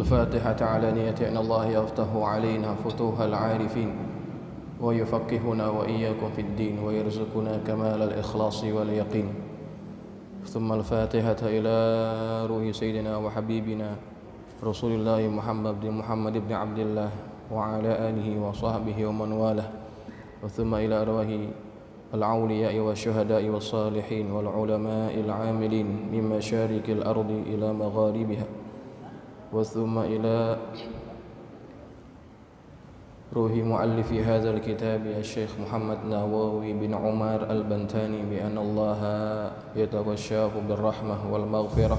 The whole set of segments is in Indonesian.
الفاتحة على نية أن الله يفتح علينا فتوح العارفين ويفقهنا وإياكم في الدين ويرزقنا كمال الإخلاص واليقين. ثم الفاتحة إلى روح سيدنا وحبيبنا رسول الله محمد بن عبد الله وعلى آله وصحبه ومن والاه. ثم إلى أرواح الأولياء والشهداء والصالحين والعلماء العاملين من مشارق الأرض إلى مغاربها. ثم إلى روح مؤلف هذا الكتاب الشيخ محمد نواوي بن عمر البنتاني بأن الله يتغشاه بالرحمة والمغفرة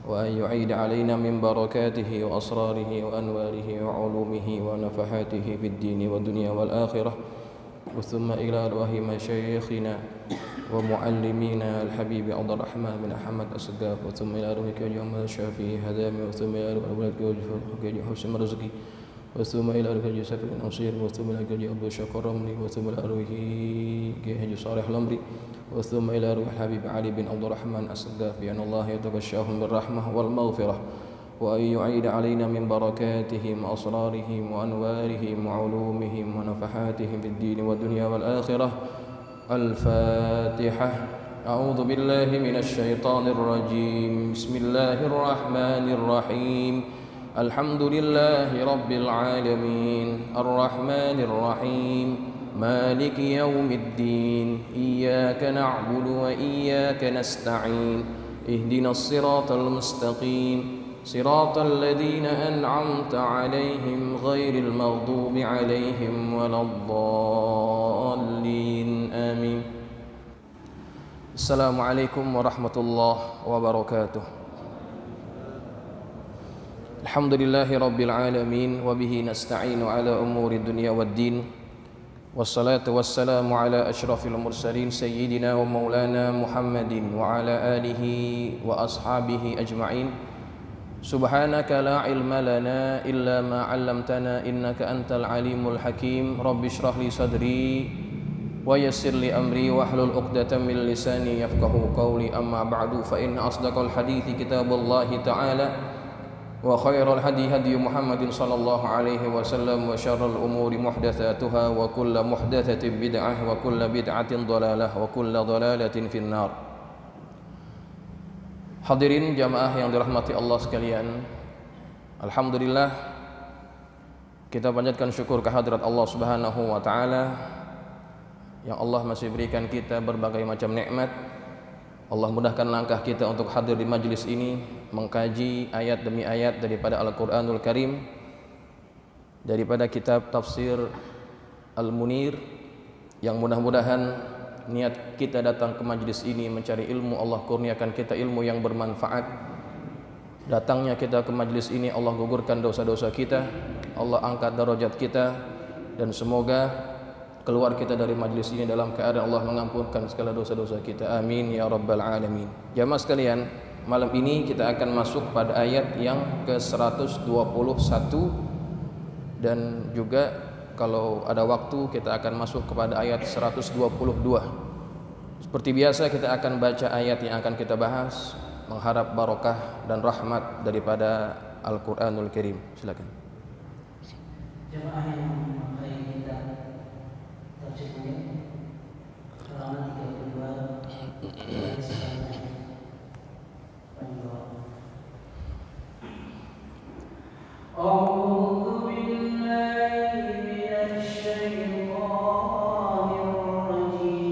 وأن يعيد علينا من بركاته وأسراره وأنواره وعلومه ونفحاته في الدين والدنيا والآخرة. ثم إلى أرواح مشايخنا ومعلمينا الحبيب عبد الرحمن بن أحمد السقاف. ثم إلى أرواح كريم الشافعي هدامي. وثم إلى أرواح أولاد كريم حسن رزقي. وثم إلى أرواح يوسف بن نصير. وثم إلى كريم أبو شكر رملي. وثم إلى أرواح كريم صالح الأمري. وثم إلى أرواح الحبيب علي بن عبد الرحمن السقاف بأن الله يتغشاهم بالرحمة والمغفرة وأن يعيد علينا من بركاتهم وأسرارهم وأنوارهم وعلومهم ونفحاتهم في الدين والدنيا والآخرة. الفاتحة. أعوذ بالله من الشيطان الرجيم. بسم الله الرحمن الرحيم. الحمد لله رب العالمين الرحمن الرحيم مالك يوم الدين إياك نعبد وإياك نستعين اهدنا الصراط المستقيم صراط الذين أنعمت عليهم غير المغضوب عليهم ولا الضالين آمين. السلام عليكم ورحمة الله وبركاته. الحمد لله رب العالمين وبه نستعين على أمور الدنيا والدين والصلاة والسلام على أشرف المرسلين سيدنا ومولانا محمد وعلى آله وأصحابه أجمعين. سبحانك لا علم لنا إلا ما علمتنا إنك أنت العليم الحكيم. رب اشرح لي صدري ويسر لي أمري واحلل عقدة من لساني يفقهوا قولي. أما بعد فإن أصدق الحديث كتاب الله تعالى وخير الهدي هدي محمد صلى الله عليه وسلم وشر الأمور محدثاتها وكل محدثة بدعة وكل بدعة ضلالة وكل ضلالة في النار. Hadirin jamaah yang dirahmati Allah sekalian, alhamdulillah kita panjatkan syukur kehadirat Allah Subhanahu wa taala yang Allah masih berikan kita berbagai macam nikmat. Allah mudahkan langkah kita untuk hadir di majlis ini mengkaji ayat demi ayat daripada Al-Qur'anul Karim, daripada kitab tafsir Al-Munir, yang mudah-mudahan niat kita datang ke majlis ini mencari ilmu, Allah kurniakan kita ilmu yang bermanfaat. Datangnya kita ke majlis ini Allah gugurkan dosa-dosa kita, Allah angkat darajat kita, dan semoga keluar kita dari majlis ini dalam keadaan Allah mengampunkan segala dosa-dosa kita. Amin ya rabbal alamin. Jamaah sekalian, malam ini kita akan masuk pada ayat yang ke-121 dan juga kalau ada waktu kita akan masuk kepada ayat 122. Seperti biasa kita akan baca ayat yang akan kita bahas, mengharap barokah dan rahmat daripada Al-Qur'anul Karim. Silakan. Jemaah yang memakai kita terjemahnya halaman 32 أعوذ بالله من الشيطان الرجيم.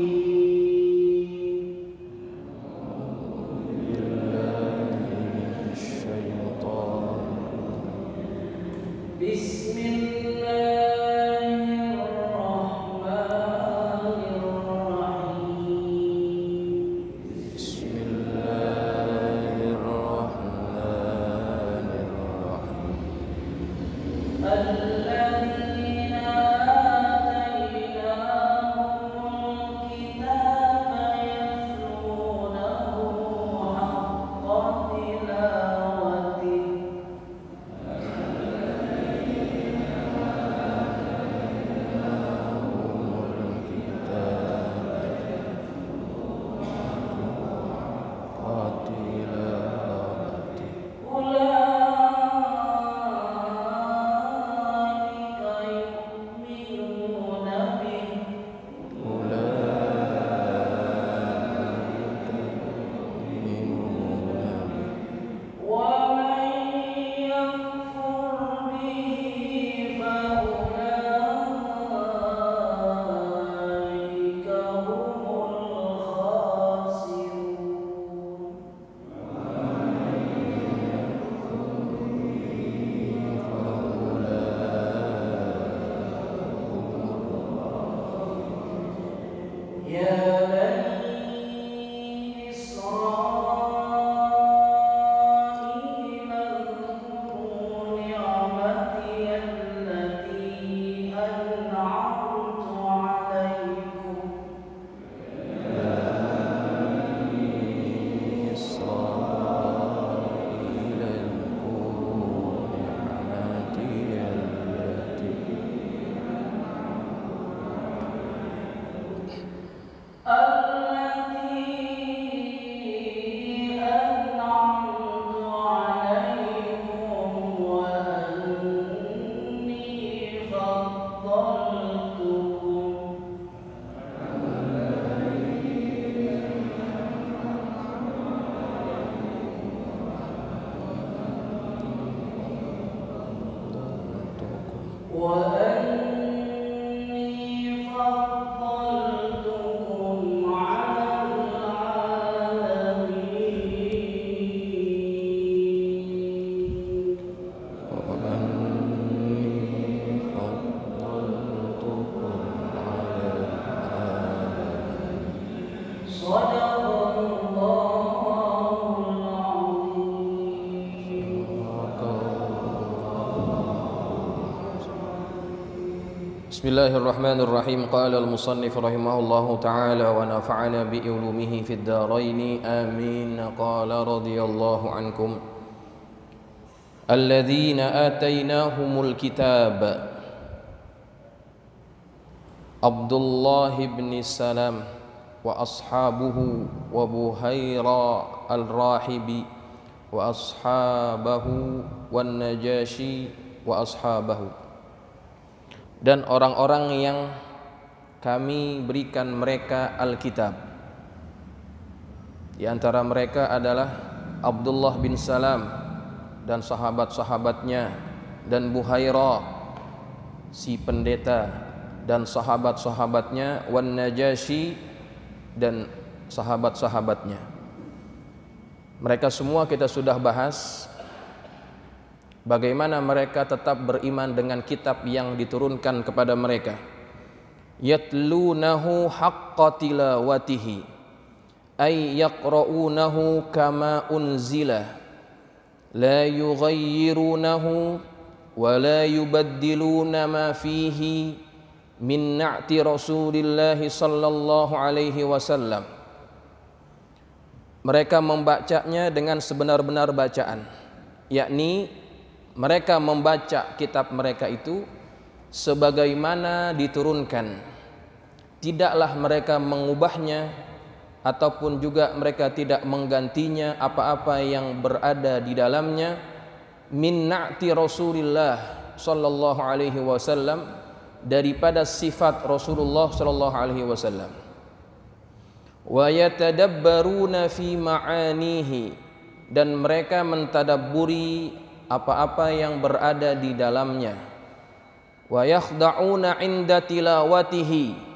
بسم الله يا بني إسرائيل اذكروا نعمتي التي أنعمت عليكم إسرائيل اذكروا نعمتي التي أنعمت عليكم وأني فضلتكم على العالمين صدق الله العظيم Bismillahirrahmanirrahim. Qala al-musannif rahimahullahu ta'ala wa nafa'ana bi ulumihi fid dharain amin. Qala radhiyallahu ankum alladhina atainahumul kitab Abdullah bin Salam wa ashabuhu wa Buhaira al-Rahibi wa ashabahu wan Najashi wa ashabahu, dan orang-orang yang kami berikan mereka Alkitab. Di antara mereka adalah Abdullah bin Salam dan sahabat-sahabatnya, dan Buhaira si pendeta dan sahabat-sahabatnya, wan Najashi dan sahabat-sahabatnya. Mereka semua kita sudah bahas bagaimana mereka tetap beriman dengan kitab yang diturunkan kepada mereka. Yatlunahu haqqa tilawatihi ay yaqra'unahu kama unzila la yughayyirunahu wa la yubaddiluna ma fihi min na'ti Rasulillah sallallahu alaihi wasallam. Mereka membacanya dengan sebenar-benar bacaan, yakni mereka membaca kitab mereka itu sebagaimana diturunkan. Tidaklah mereka mengubahnya ataupun juga mereka tidak menggantinya apa-apa yang berada di dalamnya min na'ti Rasulillah sallallahu alaihi wasallam, daripada sifat Rasulullah sallallahu alaihi wasallam. Wa yatadabbaruna fi ma'anihi, dan mereka mentadabburi apa-apa yang berada di dalamnya. Wa yakhda'una 'inda tilawatihi,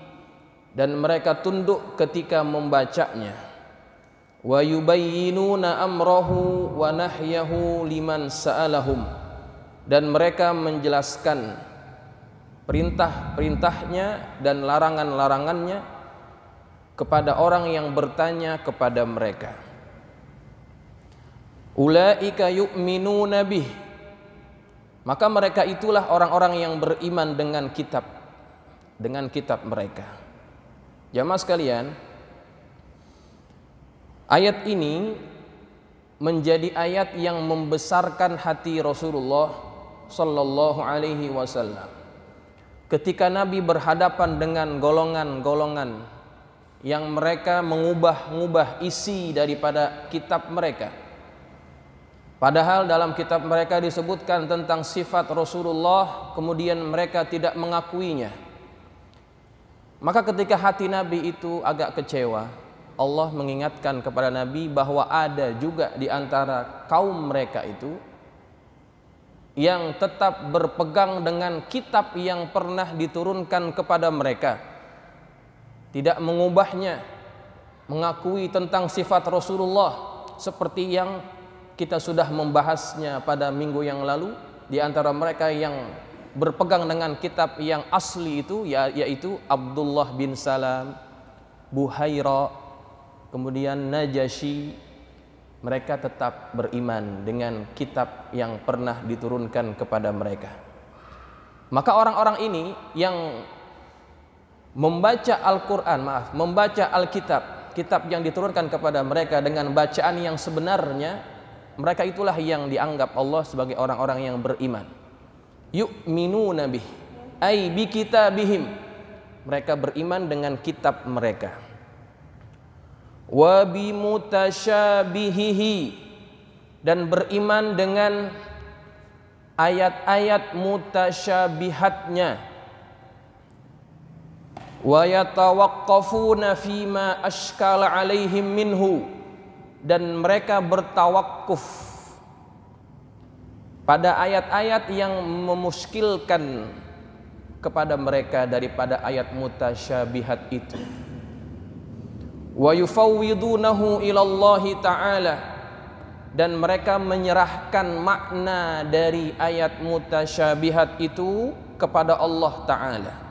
dan mereka tunduk ketika membacanya. Wa yubayyinuna amrahu wa nahyahu liman sa'alahum, dan mereka menjelaskan perintah-perintahnya dan larangan-larangannya kepada orang yang bertanya kepada mereka. Ulaika yu'minuna bih, maka mereka itulah orang-orang yang beriman dengan kitab mereka. Jamaah sekalian, ayat ini menjadi ayat yang membesarkan hati Rasulullah sallallahu alaihi wasallam ketika Nabi berhadapan dengan golongan-golongan yang mereka mengubah-ubah isi daripada kitab mereka. Padahal dalam kitab mereka disebutkan tentang sifat Rasulullah, kemudian mereka tidak mengakuinya. Maka ketika hati Nabi itu agak kecewa, Allah mengingatkan kepada Nabi bahwa ada juga di antara kaum mereka itu yang tetap berpegang dengan kitab yang pernah diturunkan kepada mereka, tidak mengubahnya, mengakui tentang sifat Rasulullah seperti yang kita sudah membahasnya pada minggu yang lalu. Di antara mereka yang berpegang dengan kitab yang asli itu yaitu Abdullah bin Salam, Buhaira, kemudian Najasyi, mereka tetap beriman dengan kitab yang pernah diturunkan kepada mereka. Maka orang-orang ini yang membaca Al-Quran, membaca Alkitab, kitab yang diturunkan kepada mereka dengan bacaan yang sebenarnya, mereka itulah yang dianggap Allah sebagai orang-orang yang beriman. Yu'minuna bih, ay bi kitabihim, mereka beriman dengan kitab mereka. Wa bi mutasyabihihi, dan beriman dengan ayat-ayat mutasyabihatnya. Wa yatawaqqafuna fima ashkala alaihim minhu, dan mereka bertawakuf pada ayat-ayat yang memuskilkan kepada mereka daripada ayat mutasyabihat itu. Wa yufawwidunahu ilallahi ta'ala, dan mereka menyerahkan makna dari ayat mutasyabihat itu kepada Allah Ta'ala.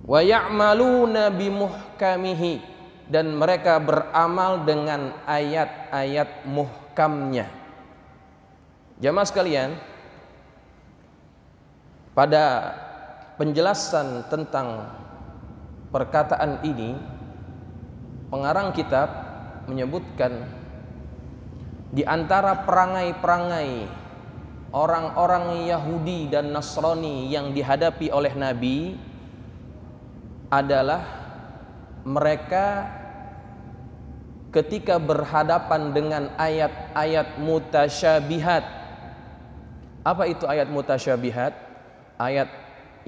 Wa ya'maluna bimuhkamihi, dan mereka beramal dengan ayat-ayat muhkamnya. Jamaah sekalian, pada penjelasan tentang perkataan ini, pengarang kitab menyebutkan di antara perangai-perangai orang-orang Yahudi dan Nasrani yang dihadapi oleh Nabi adalah mereka ketika berhadapan dengan ayat-ayat mutasyabihat. Apa itu ayat mutasyabihat? Ayat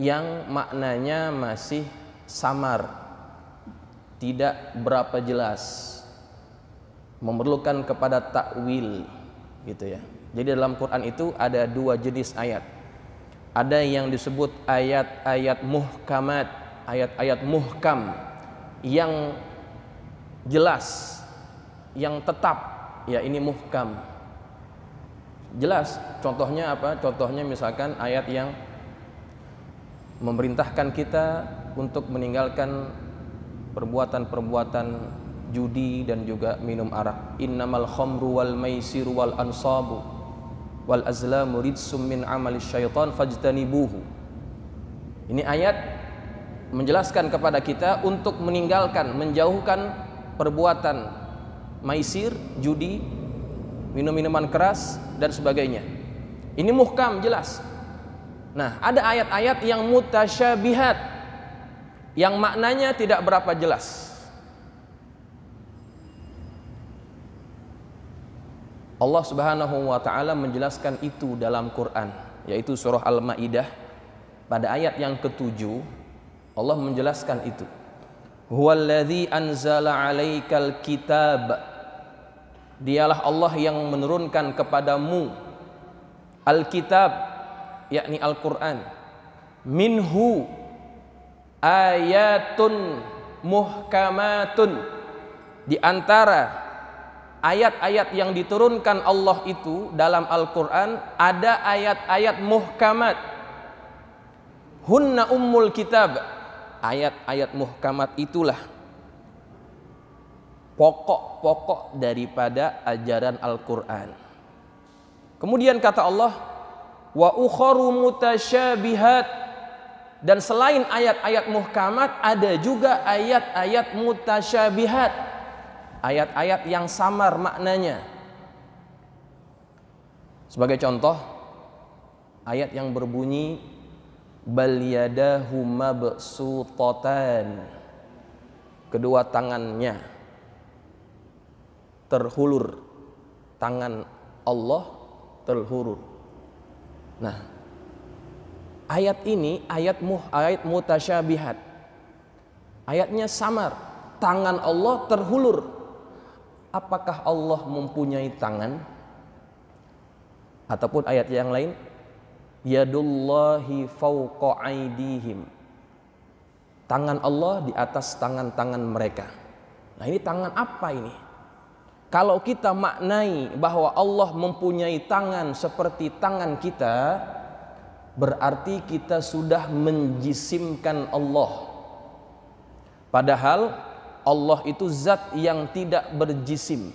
yang maknanya masih samar, tidak berapa jelas, memerlukan kepada takwil, gitu ya. Jadi dalam Quran itu ada dua jenis ayat. Ada yang disebut ayat-ayat muhkamat, ayat-ayat muhkam yang jelas, yang tetap, ya ini muhkam, jelas. Contohnya apa? Contohnya misalkan ayat yang memerintahkan kita untuk meninggalkan perbuatan-perbuatan judi dan juga minum arak. Innamal khamru wal maisiru wal ansabu wal azlamu rijsum min amali syaitan fajtanibuhu. Ini ayat menjelaskan kepada kita untuk meninggalkan, menjauhkan perbuatan maisir, judi, minum-minuman keras dan sebagainya. Ini muhkam, jelas. Nah, ada ayat-ayat yang mutasyabihat, yang maknanya tidak berapa jelas. Allah Subhanahu wa taala menjelaskan itu dalam Quran, yaitu surah Al-Maidah pada ayat yang ke-7. Allah menjelaskan itu. Huwallazi anzala 'alaikal kitab. Dialah Allah yang menurunkan kepadamu Al-Kitab, yakni Al-Quran. Minhu ayatun muhkamatun. Di antara ayat-ayat yang diturunkan Allah itu dalam Al-Quran ada ayat-ayat muhkamat. Hunna ummul kitab. Ayat-ayat muhkamat itulah pokok-pokok daripada ajaran Al-Quran. Kemudian kata Allah, wa ukharu mutasyabihat, dan selain ayat-ayat muhkamat ada juga ayat-ayat mutasyabihat, ayat-ayat yang samar maknanya. Sebagai contoh, ayat yang berbunyi bal yadahu mabsutatan, kedua tangannya terhulur, tangan Allah terhulur. Nah, ayat ini ayat mutasyabihat, ayatnya samar, tangan Allah terhulur. Apakah Allah mempunyai tangan? Ataupun ayat yang lain, yadullahi fawqa aidihim, tangan Allah di atas tangan-tangan mereka. Nah, ini tangan apa ini? Kalau kita maknai bahwa Allah mempunyai tangan seperti tangan kita, berarti kita sudah menjisimkan Allah, Padahal Allah itu zat yang tidak berjisim.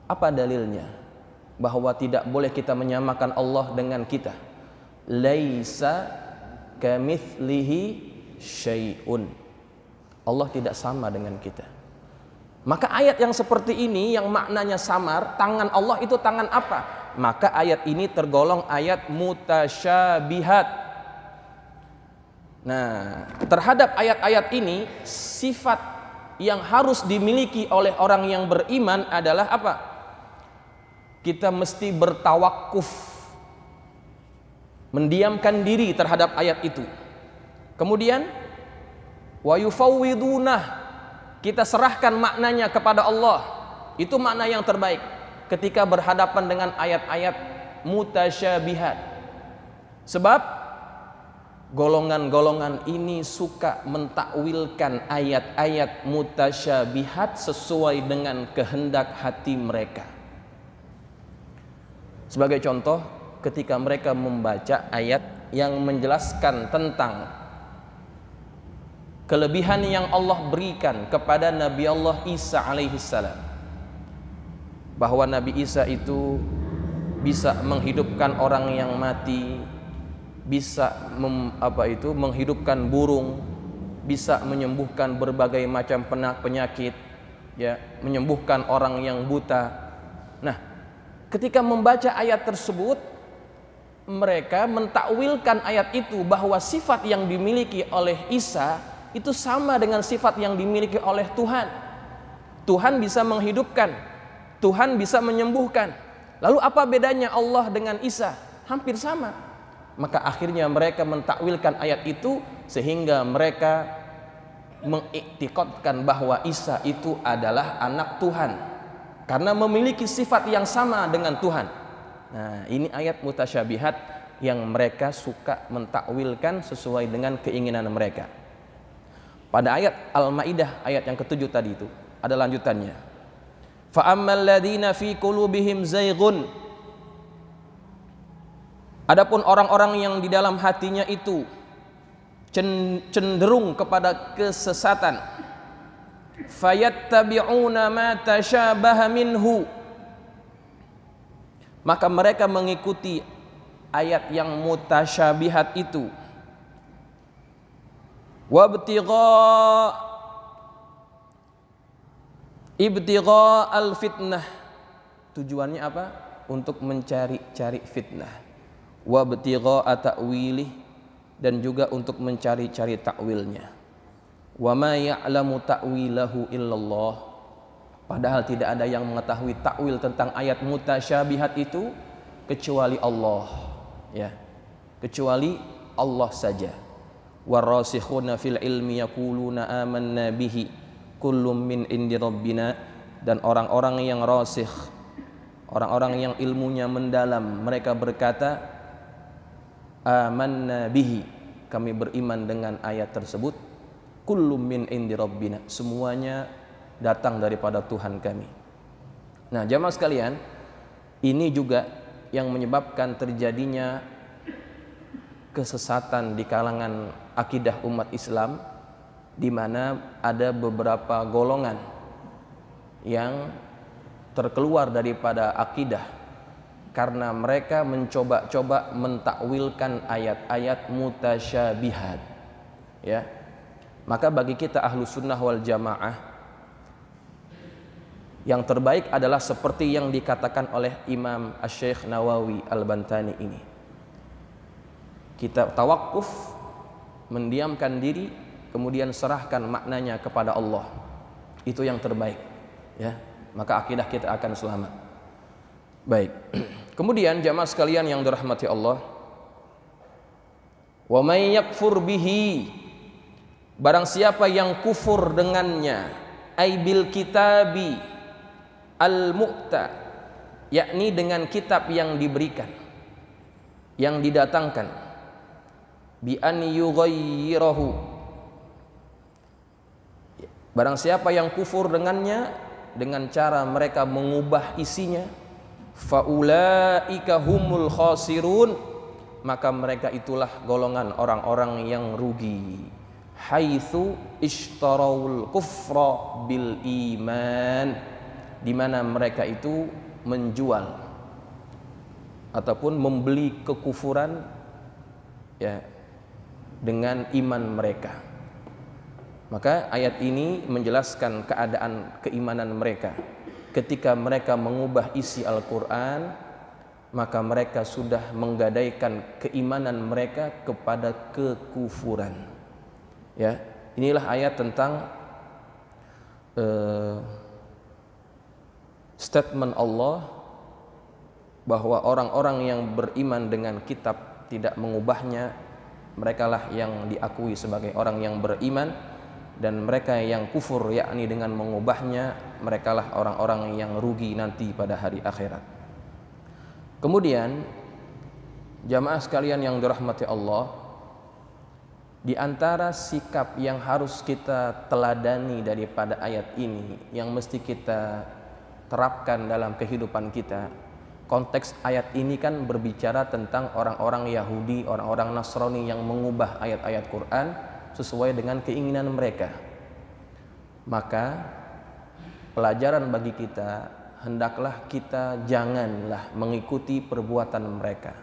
Apa dalilnya? Bahwa tidak boleh kita menyamakan Allah dengan kita. Laisa kamitslihi syai'un. Allah tidak sama dengan kita. Maka ayat yang seperti ini yang maknanya samar, tangan Allah itu tangan apa? Maka ayat ini tergolong ayat mutasyabihat. Nah, terhadap ayat-ayat ini, sifat yang harus dimiliki oleh orang yang beriman adalah apa? Kita mesti bertawakuf, mendiamkan diri terhadap ayat itu. Kemudian wa yufawwidunah, kita serahkan maknanya kepada Allah. Itu makna yang terbaik ketika berhadapan dengan ayat-ayat mutasyabihat. Sebab golongan-golongan ini suka mentakwilkan ayat-ayat mutasyabihat sesuai dengan kehendak hati mereka. Sebagai contoh, ketika mereka membaca ayat yang menjelaskan tentang kelebihan yang Allah berikan kepada Nabi Allah Isa alaihissalam, bahwa Nabi Isa itu bisa menghidupkan orang yang mati, bisa menghidupkan burung, bisa menyembuhkan berbagai macam penyakit, ya, menyembuhkan orang yang buta. Nah, ketika membaca ayat tersebut, mereka mentakwilkan ayat itu bahwa sifat yang dimiliki oleh Isa itu sama dengan sifat yang dimiliki oleh Tuhan. Tuhan bisa menghidupkan, Tuhan bisa menyembuhkan. Lalu apa bedanya Allah dengan Isa? Hampir sama. Maka akhirnya mereka mentakwilkan ayat itu sehingga mereka mengiktikadkan bahwa Isa itu adalah anak Tuhan karena memiliki sifat yang sama dengan Tuhan. Nah, ini ayat mutasyabihat yang mereka suka mentakwilkan sesuai dengan keinginan mereka. Pada ayat Al-Maidah ayat yang ke-7 tadi itu ada lanjutannya. Fa ammal ladzina fi qulubihim zayghun, adapun orang-orang yang di dalam hatinya itu cenderung kepada kesesatan, fayattabi'una ma tasyabaha minhu, maka mereka mengikuti ayat yang mutasyabihat itu. Ibtigha al-fitnah, tujuannya apa? Untuk mencari-cari fitnah. Wabtigha ta'wilih, dan juga untuk mencari-cari takwilnya. Wa ma ya'lamu ta'wilahu illallah, padahal tidak ada yang mengetahui takwil tentang ayat mutasyabihat itu kecuali Allah, ya, kecuali Allah saja. Warasikhuna fil ilmi yaquluna amanna bihi kullum min indi rabbina, dan orang-orang yang rasikh, orang-orang yang ilmunya mendalam, mereka berkata amanna bihi, kami beriman dengan ayat tersebut, kullum min indi rabbina, semuanya datang daripada Tuhan kami. Nah, jamaah sekalian, ini juga yang menyebabkan terjadinya kesesatan di kalangan akidah umat Islam, di mana ada beberapa golongan yang terkeluar daripada akidah karena mereka mencoba-coba mentakwilkan ayat-ayat mutasyabihat, ya. Maka bagi kita ahlu sunnah wal jamaah, yang terbaik adalah seperti yang dikatakan oleh Imam Asy-Syaikh Nawawi Al-Bantani ini. Kita tawakuf, mendiamkan diri, kemudian serahkan maknanya kepada Allah. Itu yang terbaik, ya. Maka akidah kita akan selamat. Baik. Kemudian jamaah sekalian yang dirahmati Allah, wa may yakfur bihi, barang siapa yang kufur dengannya, ai bil kitabi al-mu'ta, yakni dengan kitab yang diberikan, yang didatangkan, bi an yughayyirahu, barang siapa yang kufur dengannya dengan cara mereka mengubah isinya, faulaika humul khasirun, maka mereka itulah golongan orang-orang yang rugi. haitsu ishtarawul kufra bil iman, di mana mereka itu menjual ataupun membeli kekufuran ya dengan iman mereka. Maka ayat ini menjelaskan keadaan keimanan mereka. Ketika mereka mengubah isi Al-Quran, maka mereka sudah menggadaikan keimanan mereka kepada kekufuran. Ya, inilah ayat tentang statement Allah bahwa orang-orang yang beriman dengan kitab tidak mengubahnya, merekalah yang diakui sebagai orang yang beriman, dan mereka yang kufur yakni dengan mengubahnya, merekalah orang-orang yang rugi nanti pada hari akhirat. Kemudian jamaah sekalian yang dirahmati Allah, di antara sikap yang harus kita teladani daripada ayat ini, yang mesti kita terapkan dalam kehidupan kita. Konteks ayat ini kan berbicara tentang orang-orang Yahudi, orang-orang Nasrani yang mengubah ayat-ayat Quran sesuai dengan keinginan mereka. Maka pelajaran bagi kita, hendaklah kita janganlah mengikuti perbuatan mereka.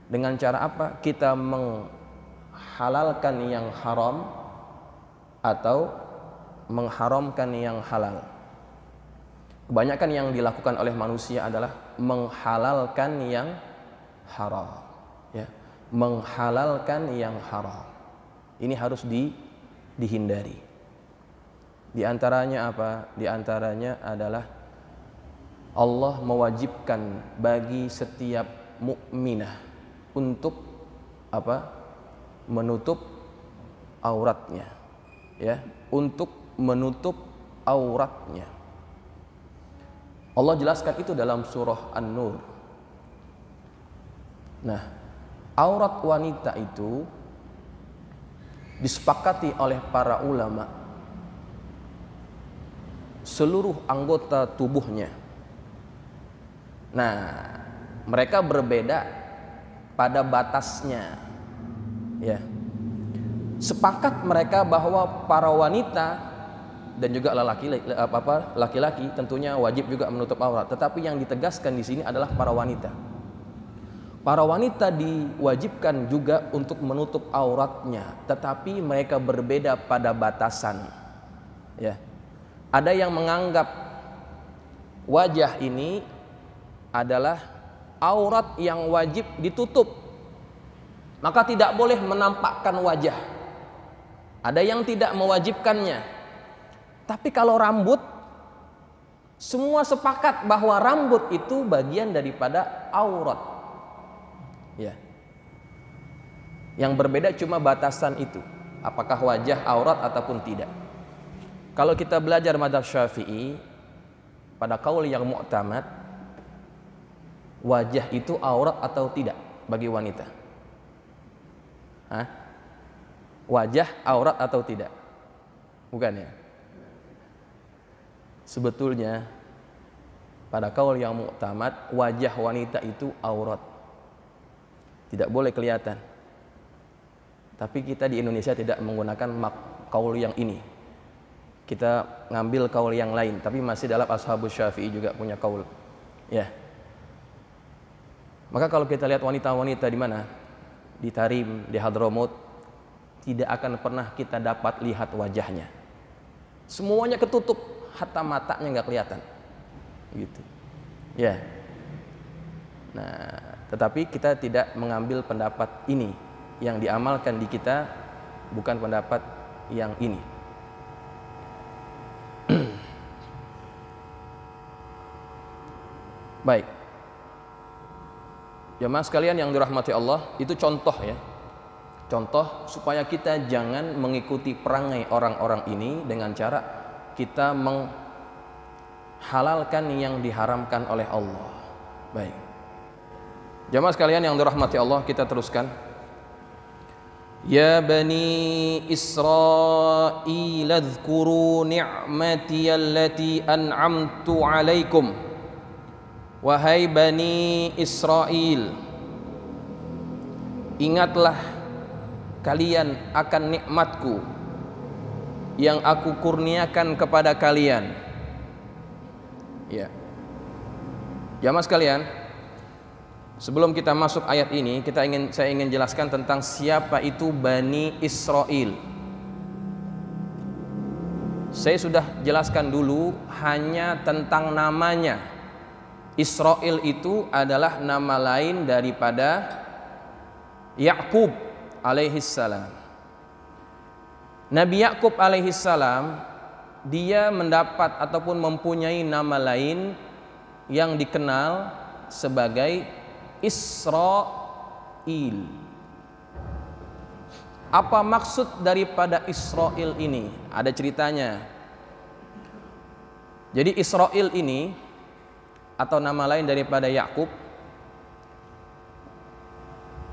Dengan cara apa? Kita menghalalkan yang haram atau mengharamkan yang halal. Kebanyakan yang dilakukan oleh manusia adalah menghalalkan yang haram, ya, menghalalkan yang haram. Ini harus dihindari. Di antaranya apa? Di antaranya adalah Allah mewajibkan bagi setiap mukminah untuk apa? Menutup auratnya, ya, untuk menutup auratnya. Allah jelaskan itu dalam surah An-Nur. Nah, aurat wanita itu disepakati oleh para ulama, seluruh anggota tubuhnya. Nah, mereka berbeda pada batasnya, ya. Sepakat mereka bahwa para wanita dan juga laki-laki tentunya wajib juga menutup aurat. Tetapi yang ditegaskan di sini adalah para wanita. Para wanita diwajibkan juga untuk menutup auratnya, tetapi mereka berbeda pada batasan. Ya. Ada yang menganggap wajah ini adalah aurat yang wajib ditutup, maka tidak boleh menampakkan wajah. Ada yang tidak mewajibkannya. Tapi kalau rambut, semua sepakat bahwa rambut itu bagian daripada aurat. Ya. Yang berbeda cuma batasan itu, apakah wajah aurat ataupun tidak. Kalau kita belajar mazhab Syafi'i, pada kaul yang mu'tamad, wajah itu aurat atau tidak bagi wanita? Hah? Wajah aurat atau tidak? Bukan ya? Sebetulnya pada kaul yang mu'tamad, wajah wanita itu aurat, tidak boleh kelihatan. Tapi kita di Indonesia tidak menggunakan kaul yang ini, kita ngambil kaul yang lain. Tapi masih dalam ashabus Syafi'i juga punya kaul, ya. Maka kalau kita lihat wanita-wanita di mana, di Tarim, di Hadramaut, tidak akan pernah kita dapat lihat wajahnya, semuanya ketutup, hatta matanya nggak kelihatan, gitu, ya. Nah, tetapi kita tidak mengambil pendapat ini, yang diamalkan di kita bukan pendapat yang ini. Baik, jamaah sekalian yang dirahmati Allah, itu contoh ya, contoh supaya kita jangan mengikuti perangai orang-orang ini dengan cara kita menghalalkan yang diharamkan oleh Allah. Baik, jamaah sekalian yang dirahmati Allah, kita teruskan. Ya bani Israil adhkuru ni'mati allati an'amtu alaikum. Wahai bani Israel, ingatlah kalian akan nikmatku yang aku kurniakan kepada kalian. Ya. Jamaah sekalian, sebelum kita masuk ayat ini, saya ingin jelaskan tentang siapa itu Bani Israil. Saya sudah jelaskan dulu hanya tentang namanya. Israil itu adalah nama lain daripada Yakub alaihissalam. Nabi Yakub alaihissalam, dia mendapat ataupun mempunyai nama lain yang dikenal sebagai Israil. Apa maksud daripada Israil ini? Ada ceritanya. Jadi Israil ini atau nama lain daripada Yakub,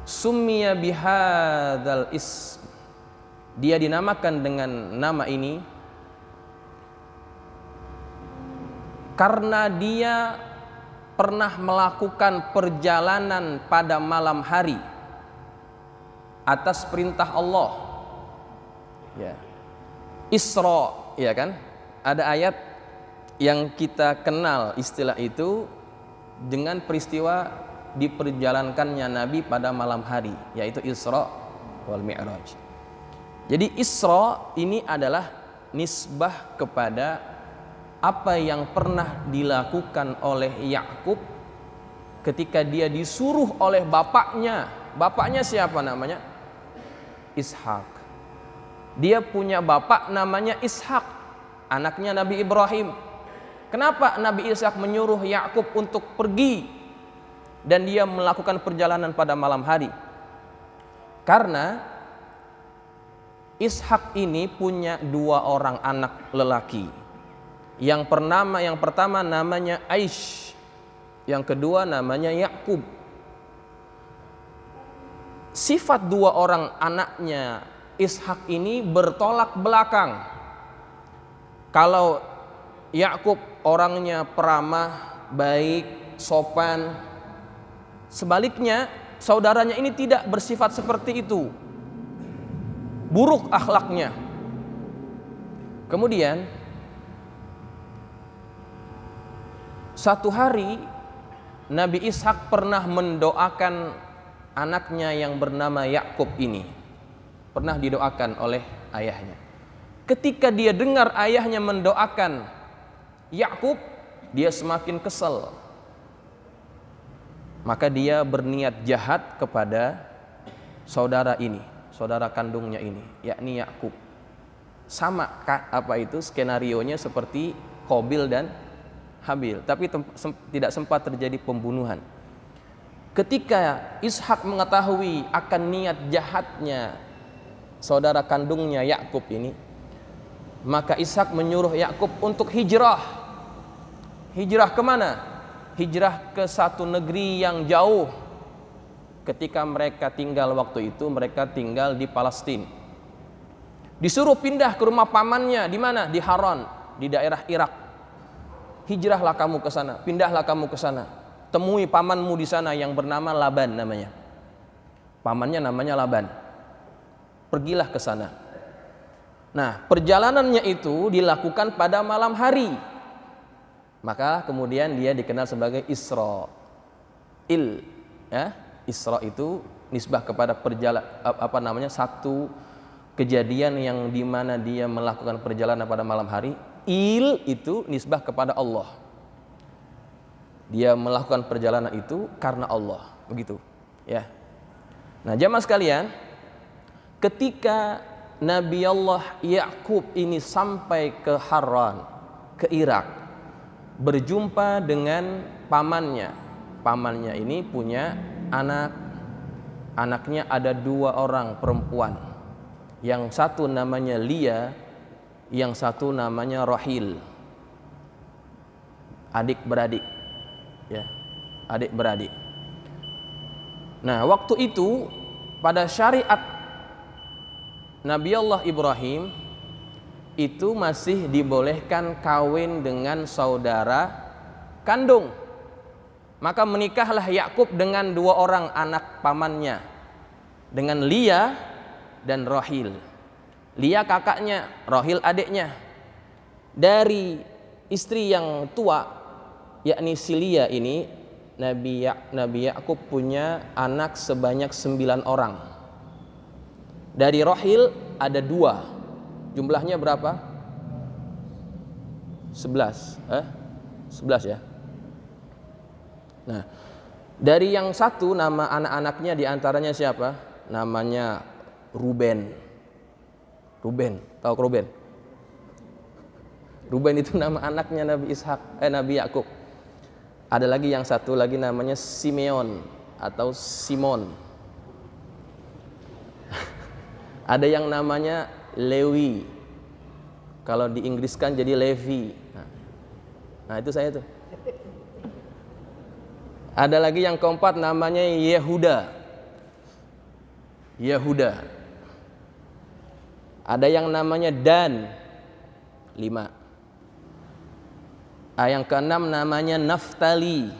summiya bihadzal ism, dia dinamakan dengan nama ini karena dia pernah melakukan perjalanan pada malam hari atas perintah Allah. Ya. Isra, ya kan? Ada ayat yang kita kenal istilah itu dengan peristiwa diperjalankannya Nabi pada malam hari, yaitu Isra wal Mi'raj. Jadi Isra ini adalah nisbah kepada apa yang pernah dilakukan oleh Yakub ketika dia disuruh oleh bapaknya. Bapaknya siapa namanya? Ishak. Dia punya bapak namanya Ishak, anaknya Nabi Ibrahim. Kenapa Nabi Ishak menyuruh Yakub untuk pergi dan dia melakukan perjalanan pada malam hari? Karena Ishak ini punya 2 orang anak lelaki. Yang pertama namanya Aish, yang kedua namanya Yakub. Sifat 2 orang anaknya Ishak ini bertolak belakang. Kalau Yakub orangnya peramah, baik, sopan. Sebaliknya, saudaranya ini tidak bersifat seperti itu. Buruk akhlaknya. Kemudian satu hari Nabi Ishak pernah mendoakan anaknya yang bernama Yakub ini. Pernah didoakan oleh ayahnya. Ketika dia dengar ayahnya mendoakan Yakub, dia semakin kesal. Maka dia berniat jahat kepada saudara ini, saudara kandungnya ini, yakni Yakub. Sama apa itu skenarionya seperti Qabil dan Habil, tapi tidak sempat terjadi pembunuhan. Ketika Ishak mengetahui akan niat jahatnya saudara kandungnya Yakub ini, maka Ishak menyuruh Yakub untuk hijrah. Hijrah kemana? Hijrah ke satu negeri yang jauh. Ketika mereka tinggal waktu itu, mereka tinggal di Palestina. Disuruh pindah ke rumah pamannya, di mana? Di Haran, di daerah Irak. Hijrahlah kamu ke sana, pindahlah kamu ke sana. Temui pamanmu di sana yang bernama Laban namanya. Pamannya namanya Laban. Pergilah ke sana. Nah, perjalanannya itu dilakukan pada malam hari. Maka kemudian dia dikenal sebagai Israil. Ya, Isra itu nisbah kepada satu kejadian yang dimana dia melakukan perjalanan pada malam hari. Il itu nisbah kepada Allah. Dia melakukan perjalanan itu karena Allah, begitu. Ya. Nah, jamaah sekalian, ketika Nabi Allah Yakub ini sampai ke Haran, ke Irak, berjumpa dengan pamannya. Pamannya ini punya anak. Anaknya ada 2 orang perempuan. Yang satu namanya Lia, yang satu namanya Rahil. Adik-beradik. Ya, adik-beradik. Nah, waktu itu pada syariat Nabi Allah Ibrahim itu masih dibolehkan kawin dengan saudara kandung. Maka menikahlah Yakub dengan 2 orang anak pamannya, dengan Lia dan Rahil. Lia kakaknya, Rahil adiknya. Dari istri yang tua, yakni si Lia ini, Nabi Yakub punya anak sebanyak 9 orang. Dari Rahil ada 2. Jumlahnya berapa? 11. 11 ya. Nah, dari yang satu nama anak-anaknya diantaranya siapa? Namanya Ruben. Ruben, tahu Ruben? Ruben itu nama anaknya Nabi Yakub. Ada lagi yang satu lagi namanya Simeon atau Simon. Ada yang namanya Lewi. Kalau di Inggriskan jadi Levi. Nah, itu saya tuh. Ada lagi yang keempat namanya Yehuda. Yehuda. Ada yang namanya Dan. 5. Yang keenam namanya Naftali.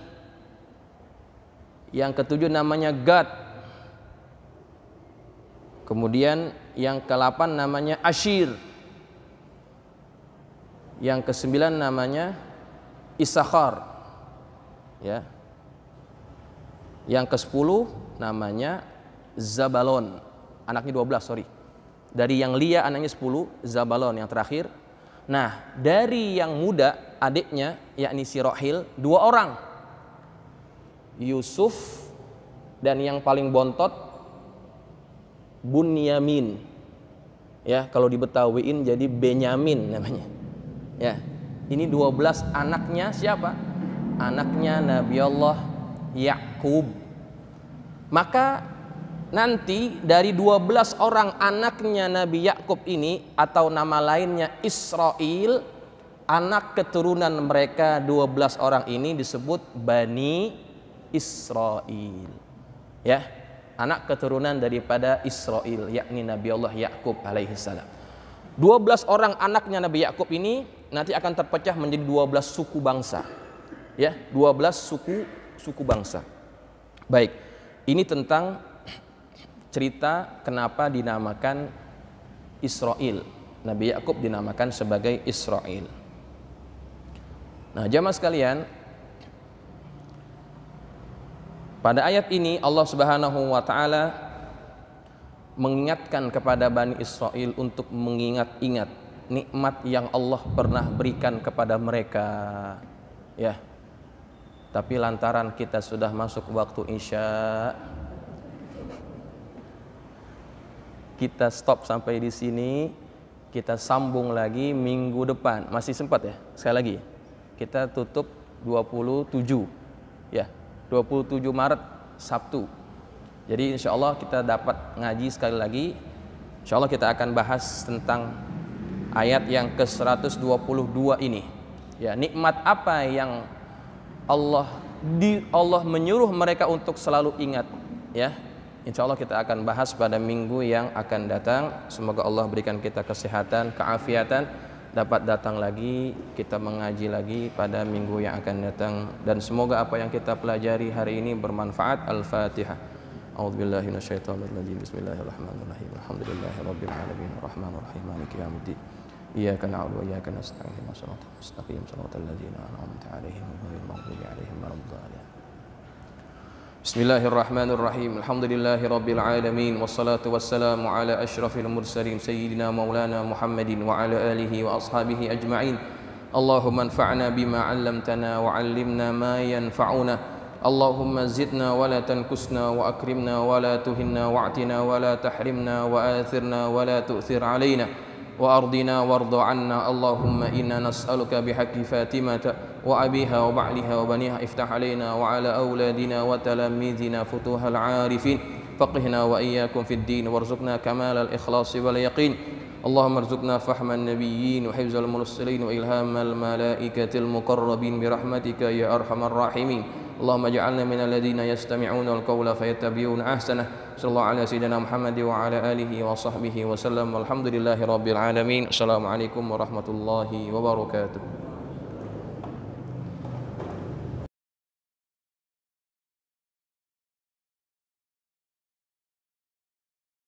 Yang ketujuh namanya Gad. Kemudian yang ke-8 namanya Ashir. Yang ke-9 namanya Isakhar. Ya. Yang ke-10 namanya Zabalon. Anaknya 12, sorry. Dari yang Lia anaknya 10, Zabalon yang terakhir. Nah, dari yang muda adiknya yakni si Rahil 2 orang. Yusuf dan yang paling bontot Bunyamin. Ya, kalau di Betawiin jadi Benyamin namanya. Ya. Ini 12 anaknya siapa? Anaknya Nabi Allah Yakub. Maka nanti dari 12 orang anaknya Nabi Yakub ini atau nama lainnya Israel, anak keturunan mereka 12 orang ini disebut Bani Israel. Ya, anak keturunan daripada Israel, yakni Nabi Allah Yakub alaihi salam. 12 orang anaknya Nabi Yakub ini nanti akan terpecah menjadi 12 suku bangsa. Ya, 12 suku bangsa. Baik, ini tentang cerita kenapa dinamakan Israel. Nabi Yakub dinamakan sebagai Israel. Nah, jamaah sekalian, pada ayat ini Allah Subhanahu wa taala mengingatkan kepada Bani Israel untuk mengingat-ingat nikmat yang Allah pernah berikan kepada mereka. Ya. Tapi lantaran kita sudah masuk waktu Isya, kita stop sampai di sini. Kita sambung lagi minggu depan. Masih sempat ya? Sekali lagi. Kita tutup 27. Ya, 27 Maret Sabtu. Jadi insya Allah kita dapat ngaji sekali lagi. Insya Allah kita akan bahas tentang ayat yang ke-122 ini. Ya, nikmat apa yang Allah menyuruh mereka untuk selalu ingat. Ya, insya Allah kita akan bahas pada minggu yang akan datang. Semoga Allah berikan kita kesehatan, keafiatan, dapat datang lagi, kita mengaji lagi pada minggu yang akan datang. Dan semoga apa yang kita pelajari hari ini bermanfaat. Al-Fatihah. A'udzubillahi minasyaitonirrajim. Bismillahirrahmanirrahim. Alhamdulillahirabbil alamin arrahmanir rahim maliki yaumiddin. Iyyaka na'budu wa iyyaka nasta'in. Ihdinas siratal mustaqim. Shiratal ladzina an'amta 'alaihim ghairil maghdubi 'alaihim waladdallin. Bismillahirrahmanirrahim. Alhamdulillahirabbil alamin wassalatu wassalamu ala asyrafil mursalin sayyidina maulana Muhammadin wa ala alihi wa ashabihi ajma'in. Allahumma anfa'na bima 'allamtana wa 'allimna ma yanfa'una. Allahumma zidna wa la tankusna wa akrimna wa la tuhinna wa'tina wa la tahrimna wa athirna wa la tu'thir alaina wa ardina warda 'anna. Allahumma inna nas'aluka bihaqqi Fatimata wa abiha wa ba'liha wa baniha iftah alaina wa ala auladina wa talamidina futuhal 'arifin faqihna wa iyyakum fid din warzuqna kamalal ikhlasi wal yaqin. Allahumma arzuqna fahman nabiyyin wa hifzal mursalin wa ilhamal malaikatil muqarrabin bi rahmatika ya arhamar rahimin. Allahumma ij'alna minal ladzina yastami'una al-qawla fayattabi'una ahsanah. Sallallahu ala sayyidina Muhammad wa ala alihi wa sahbihi wa sallam. Walhamdulillahirabbil alamin. Assalamualaikum warahmatullahi wabarakatuh.